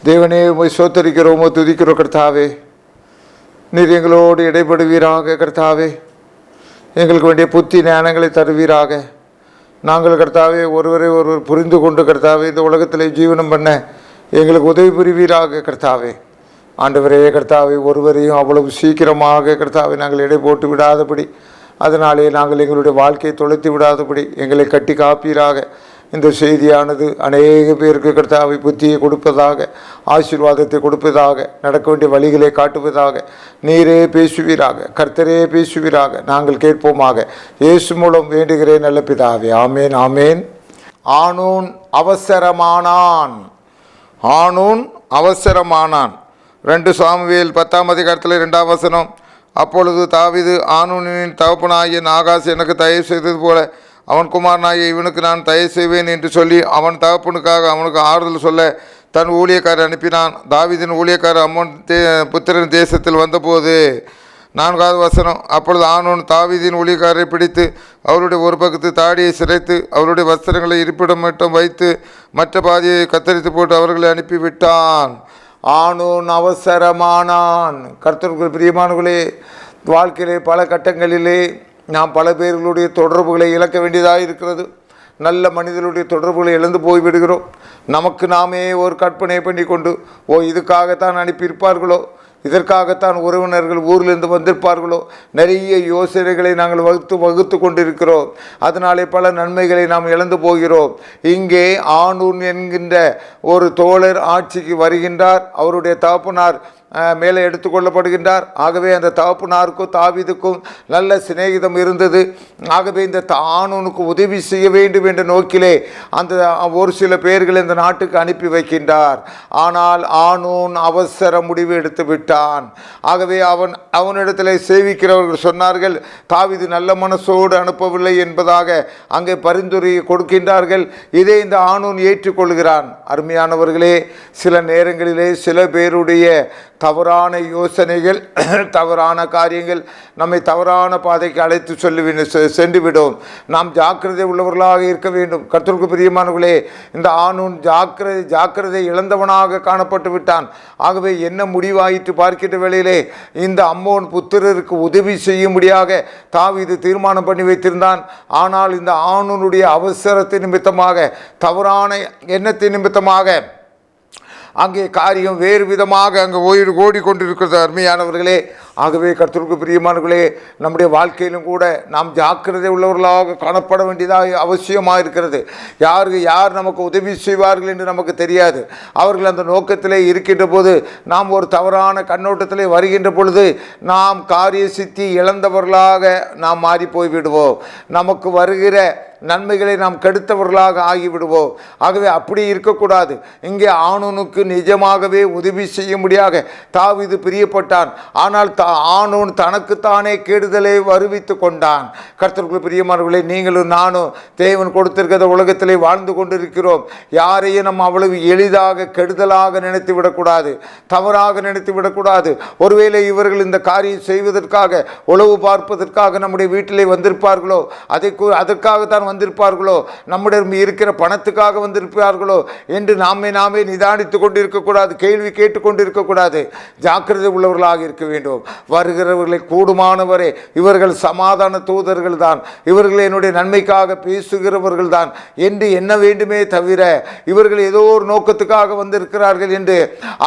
தேவனே, உம்மை ஸ்தோத்திரிக்கிறோம், துதிக்கிறோம் கர்த்தாவே. நீர் எங்களோடு இடைப்படுவீராக கர்த்தாவே. எங்களுக்கு வேண்டிய புத்தி ஞானங்களை தருவீராக. நாங்கள் கர்த்தாவே ஒருவரை ஒருவர் புரிந்து கொண்டு கர்த்தாவே இந்த உலகத்தில் ஜீவனம் பண்ண எங்களுக்கு உதவி புரிவீராக கர்த்தாவே. ஆண்டவரே கர்த்தாவே, ஒருவரையும் அவ்வளவு சீக்கிரமாக கர்த்தாவே நாங்கள் எடை போட்டு விடாதபடி, அதனாலே நாங்கள் எங்களுடைய வாழ்க்கையை தொலைத்து விடாதபடி எங்களை கட்டி காப்பீராக. இந்த செய்தியானது அநேக பேருக்கு கர்த்தாவை புத்தியை கொடுப்பதாக, ஆசீர்வாதத்தை கொடுப்பதாக, நடக்க வேண்டிய வழிகளை காட்டுவதாக நீரே பேசுவீராக, கர்த்தரே பேசுவீராக. நாங்கள் கேட்போமாக. இயேசு மூலம் வேண்டுகிறேன் நல்ல பிதாவே, ஆமேன் ஆமேன். ஆனூன் அவசரமானான். ஆனூன் அவசரமானான். 2 சாமுவேல் 10ஆம் அதிகாரத்தில் 2ஆம் வசனம். அப்பொழுது தாவீது, ஆனூனின் தகப்பனாகிய நாகாஸ் எனக்கு தயவு செய்தது போல அவன் குமாரனாகிய இவனுக்கு நான் தயவு செய்வேன் என்று சொல்லி அவன் தகப்பனுக்காக அவனுக்கு ஆறுதல் சொல்ல தன் ஊழியக்காரர் அனுப்பினான். தாவீதின் ஊழியக்காரர் அம்மோன் புத்திரன் தேசத்தில் வந்தபோது 4ஆவது வசனம். அப்பொழுது ஆனூன் தாவீதின் ஊழியக்காரரை பிடித்து அவருடைய ஒரு பக்கத்து தாடியை சிரைத்து அவருடைய வஸ்திரங்களை இருப்பிடம் மட்டும் வைத்து மற்ற பாதியை கத்தரித்து போட்டு அவர்களை அனுப்பிவிட்டான். ஆனூன் அவசரமானான். கர்த்தருக்கு பிரியமானவர்களே, வாழ்க்கையிலே பல கட்டங்களிலே நாம் பல பேர்களுடைய தொடர்புகளை இழக்க வேண்டியதாக இருக்கிறது. நல்ல மனிதர்களுடைய தொடர்புகளை இழந்து போய்விடுகிறோம். நமக்கு நாமே ஒரு கற்பனை பண்ணி கொண்டு, இதுக்காகத்தான் அனுப்பியிருப்பார்களோ, இதற்காகத்தான் உறவினர்கள் ஊரிலிருந்து வந்திருப்பார்களோ, நிறைய யோசனைகளை நாங்கள் வகுத்து கொண்டிருக்கிறோம். அதனாலே பல நன்மைகளை நாம் இழந்து போகிறோம். இங்கே ஆனூன் என்கின்ற ஒரு தோழர் ஆட்சிக்கு வருகின்றார். அவருடைய தகப்பனார் மேலே எடுத்துக்கொள்ளப்படுகின்றார். ஆகவே அந்த தகப்பனாருக்கும் தாவீதுக்கும் நல்ல சிநேகிதம் இருந்தது. ஆகவே இந்த ஆனூனுக்கு உதவி செய்ய வேண்டும் என்ற நோக்கிலே அந்த ஒரு சில பேர்களை இந்த நாட்டுக்கு அனுப்பி வைக்கின்றார். ஆனால் ஆனூன் அவசர முடிவு எடுத்து விட்டான். ஆகவே அவனிடத்தில் சேவிக்கிறவர்கள் சொன்னார்கள், தாவீது நல்ல மனசோடு அனுப்பவில்லை என்பதாக அங்கே பரிந்துரை கொடுக்கின்றார்கள். இதை இந்த ஆனூன் ஏற்றுக்கொள்கிறான். அருமையானவர்களே, சில நேரங்களிலே சில பேருடைய தவறான யோசனைகள், தவறான காரியங்கள் நம்மை தவறான பாதைக்கு அழைத்து சென்றுவிடும். நாம் ஜாக்கிரதை உள்ளவர்களாக இருக்க வேண்டும். கர்த்தருக்கு பிரியமானவர்களே, இந்த ஆனூன் ஜாக்கிரதை இழந்தவனாக காணப்பட்டு விட்டான். ஆகவே என்ன முடிவாயிற்று பார்க்கின்ற வேளையிலே இந்த அம்மோன் புத்திரருக்கு உதவி செய்யும்படியாக தாவீது தீர்மானம் பண்ணி வைத்திருந்தான். ஆனால் இந்த ஆனூனுடைய அவசரத்தின் நிமித்தமாக, தவறான எண்ணத்தின் நிமித்தமாக அங்கே காரியம் வேறு விதமாக அங்கே ஓடிக்கொண்டிருக்கிறது. அருமையானவர்களே, ஆகவே கர்த்தருக்கு பிரியமானவர்களே, நம்முடைய வாழ்க்கையிலும் கூட நாம் ஜாக்கிரதை உள்ளவர்களாக காணப்பட வேண்டியதாக அவசியமாக இருக்கிறது. யார் நமக்கு உதவி செய்வார்கள் என்று நமக்கு தெரியாது. அவர்கள் அந்த நோக்கத்திலே இருக்கின்ற போது, நாம் ஒரு தவறான கண்ணோட்டத்திலே வருகின்ற பொழுது நாம் காரிய சித்தி இழந்தவர்களாக நாம் மாறி போய்விடுவோம். நமக்கு வருகிற நன்மைகளை நாம் கெடுத்தவர்களாக ஆகிவிடுவோம். ஆகவே அப்படி இருக்கக்கூடாது. இங்கே ஆனூனுக்கு நிஜமாகவே உதவி செய்யும்படியாக தாவீது பிரியப்பட்டான். ஆனால் ஆனூன் தனக்குத்தானே கெடுதலை வருவித்து கொண்டான். கர்த்தருக்கு பிரியமானவர்களே, நீங்களும் நானும் தேவன் கொடுத்திருக்கிற உலகத்திலே வாழ்ந்து கொண்டிருக்கிறோம். யாரையும் நம்ம அவ்வளவு எளிதாக கெடுதலாக நினைத்து விடக்கூடாது, தவறாக நினைத்து விடக்கூடாது. ஒருவேளை இவர்கள் இந்த காரியம் செய்வதற்காக, உளவு பார்ப்பதற்காக நம்முடைய வீட்டிலே வந்திருப்பார்களோ, அதற்காகத்தான் வந்திருப்பார்களோ, நம்மிடம் இருக்கிற பணத்துக்காக வந்திருப்பார்களோ என்று நாமே நிதானித்து கொண்டிருக்கக்கூடாது, கேள்வி கேட்டுக்கொண்டிருக்கக்கூடாது. ஜாக்கிரதை உள்ளவர்களாக இருக்க வேண்டும். வருகிறவர்களை கூடுமானவரே இவர்கள் சமாதான தூதர்கள் தான், இவர்கள் என்னுடைய நன்மைக்காக பேசுகிறவர்கள் தான் என்று எண்ண வேண்டுமே தவிர, இவர்கள் ஏதோ ஒரு நோக்கத்துக்காக வந்திருக்கிறார்கள் என்று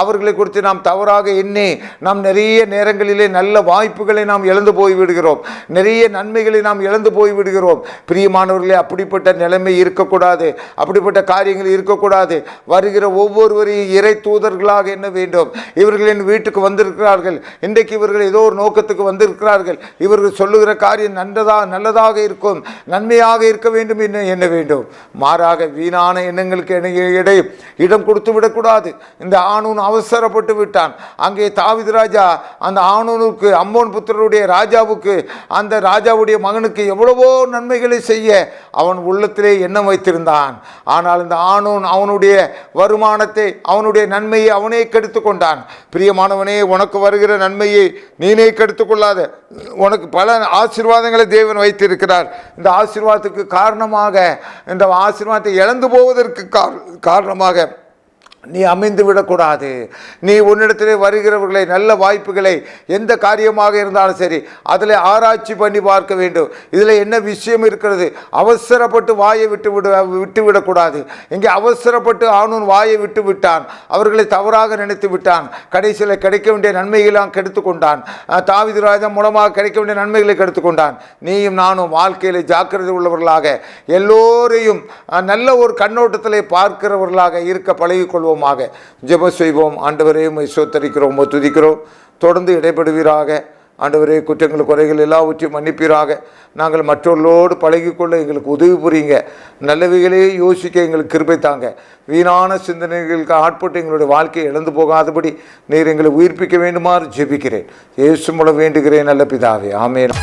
அவர்களை குறித்து நாம் தவறாக எண்ணி நாம் நிறைய நேரங்களிலே நல்ல வாய்ப்புகளை நாம் இழந்து போய்விடுகிறோம். நிறைய நன்மைகளை நாம் இழந்து போய்விடுகிறோம். பிரியமானவர்களே, அப்படிப்பட்ட நிலைமை இருக்கக்கூடாது. அப்படிப்பட்ட காரியங்கள் இருக்கக்கூடாது. வருகிற ஒவ்வொருவரையும் இறை தூதர்களாக எண்ண வேண்டும். இவர்கள் என் வீட்டுக்கு வந்திருக்கிறார்கள், இன்றைக்கு இவர்கள் ஏதோ ஒரு நோக்கத்துக்கு வந்திருக்கிறார்கள், இவர்கள் சொல்லுகிற காரியம் நல்லதாக இருக்கும், நன்மையாக இருக்க வேண்டும் என்று எண்ண வேண்டும். மாறாக வீணான எண்ணங்களுக்கு இடம் கொடுத்து விடக்கூடாது. இந்த ஆனூன் அவசரப்பட்டு விட்டான். அங்கே தாவீது ராஜா அந்த ஆனூனுக்கு, அம்மோன் புத்திரருடைய ராஜாவுக்கு, அந்த ராஜாவுடைய மகனுக்கு எவ்வளவோ நன்மைகளை செய்ய அவன் உள்ளத்திலே எண்ணம் வைத்திருந்தான். ஆனால் இந்த ஆனூன் அவனுடைய வருமானத்தை, அவனுடைய நன்மையை அவனே கெடுத்து கொண்டான். பிரியமானவனே, உனக்கு வருகிற நன்மையை நீனே கெடுத்துக் கொள்ளாத. உனக்கு பல ஆசீர்வாதங்களை தேவன் வைத்திருக்கிறார். இந்த ஆசீர்வாதத்துக்கு காரணமாக, இந்த ஆசீர்வாதத்தை இழந்து போவதற்கு காரணமாக நீ அமைந்து விடக்கூடாது. நீ உன்னிடத்திலே வருகிறவர்களை, நல்ல வாய்ப்புகளை, எந்த காரியமாக இருந்தாலும் சரி, அதில் ஆராய்ச்சி பண்ணி பார்க்க வேண்டும். இதில் என்ன விஷயம் இருக்கிறது? அவசரப்பட்டு வாயை விட்டு விடக்கூடாது. இங்கே அவசரப்பட்டு ஆணுன் வாயை விட்டு விட்டான், அவர்களை தவறாக நினைத்து விட்டான். கடைசியில் கிடைக்க வேண்டிய நன்மைகளாம் கெடுத்து கொண்டான். தாவீது ராஜா மூலமாக கிடைக்க வேண்டிய நன்மைகளை கெடுத்து கொண்டான். நீயும் நானும் வாழ்க்கையில் ஜாக்கிரதை உள்ளவர்களாக, எல்லோரையும் நல்ல ஒரு கண்ணோட்டத்திலே பார்க்கிறவர்களாக இருக்க பழகிக்கொள்வோம். ஜெபம் செய்வோம். ஆண்டவரே, உம்மை ஸ்தோத்திரிக்கிறோம், துதிக்கிறோம். தொடர்ந்து இடைப்படுவீராக. ஆண்டவரே, குற்றங்கள் குறைகள் எல்லாவற்றையும் மன்னிப்பீராக. நாங்கள் மற்றவர்களோடு பழகிக்கொள்ள எங்களுக்கு உதவி புரியுங்க. நல்லவைகளே யோசிக்க எங்களுக்கு கிருபை தாங்க. வீணான சிந்தனைகளுக்கு ஆட்பட்டு எங்களுடைய வாழ்க்கையை இழந்து போகாதபடி நீர் எங்களை உயிர்ப்பிக்க வேண்டுமாறு ஜெபிக்கிறேன். இயேசு மூலம் வேண்டுகிறேன் நல்ல பிதாவே, ஆமென்.